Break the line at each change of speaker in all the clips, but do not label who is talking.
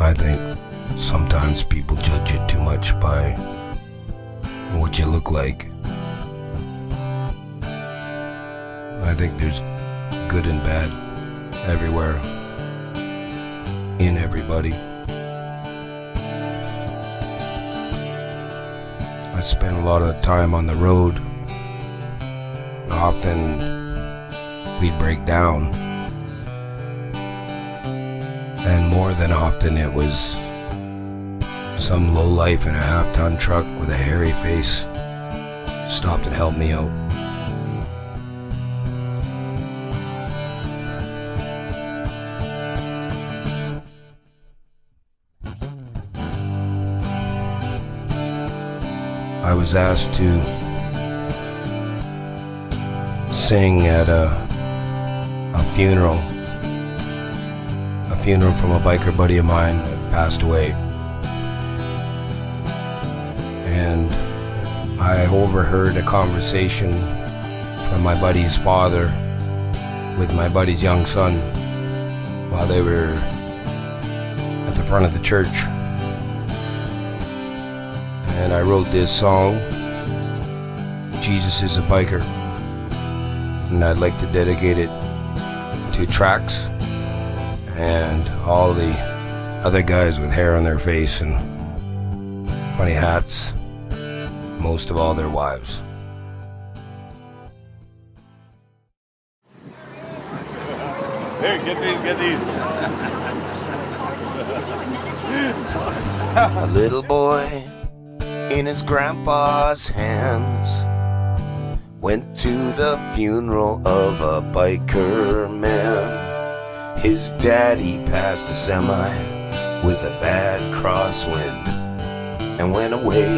I think sometimes people judge it too much by what you look like. I think there's good and bad everywhere, in everybody. I spend a lot of time on the road. Often we'd break down, and more than often it was some lowlife in a half-ton truck with a hairy face stopped and helped me out. I was asked to sing at a funeral from a biker buddy of mine that passed away. And I overheard a conversation from my buddy's father with my buddy's young son while they were at the front of the church. And I wrote this song, Jesus is a Biker, and I'd like to dedicate it to Trax and all the other guys with hair on their face and funny hats, most of all their wives.
Here, get these.
A little boy in his grandpa's hands went to the funeral of a biker man. His daddy passed a semi with a bad crosswind and went away.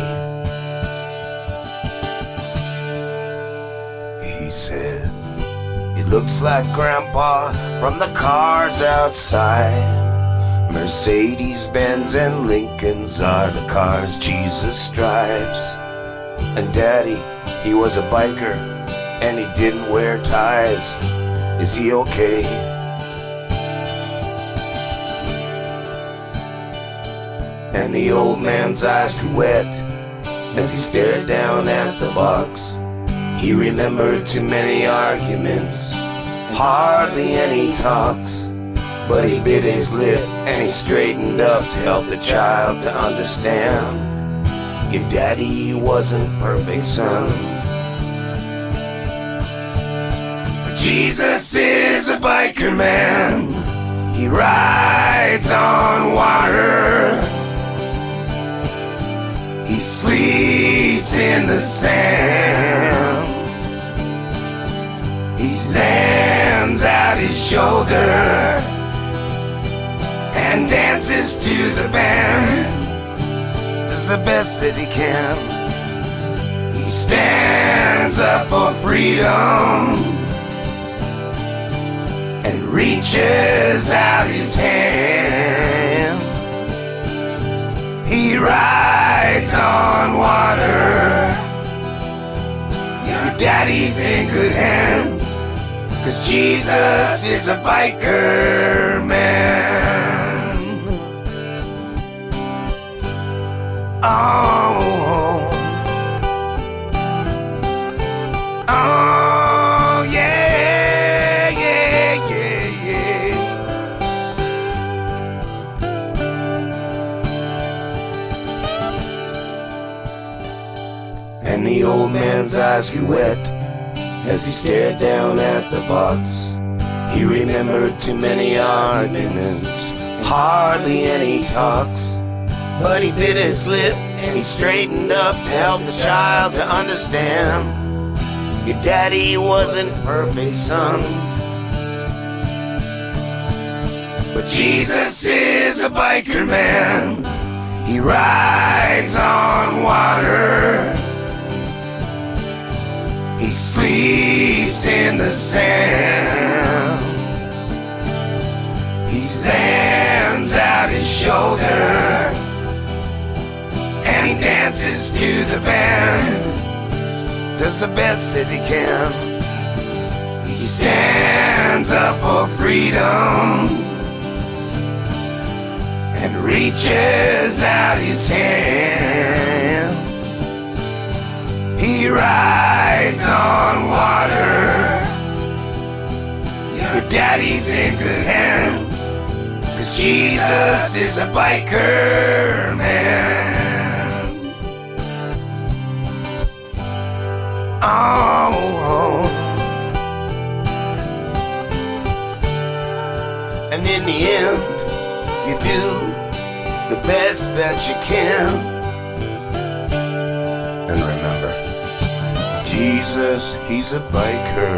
He said, "It looks like Grandpa from the cars outside. Mercedes-Benz and Lincolns are the cars Jesus drives. And Daddy, he was a biker and he didn't wear ties. Is he okay?" And the old man's eyes grew wet as he stared down at the box. He remembered too many arguments, hardly any talks. But he bit his lip and he straightened up to help the child to understand. If Daddy wasn't perfect, son, but Jesus is a biker man. He rides on water. He sleeps in the sand. He lands at his shoulder and dances to the band. Does the best that he can. He stands up for freedom and reaches out his hand. He rides on water. Your daddy's in good hands, 'cause Jesus is a biker man. Oh, oh, yeah, yeah, yeah, yeah. And the old man's eyes grew wet as he stared down at the box. He remembered too many arguments, hardly any talks. But he bit his lip and he straightened up to help the child to understand. Your daddy wasn't perfect, son, but Jesus is a biker man. He rides on water. He sleeps in the sand. He lands at his shoulder and he dances to the band. Does the best that he can. He stands up for freedom and reaches out his hand. He rides on water. Your daddy's in good hands, 'cause Jesus is a biker man. Oh. And in the end, you do the best that you can. And remember, Jesus, he's a biker.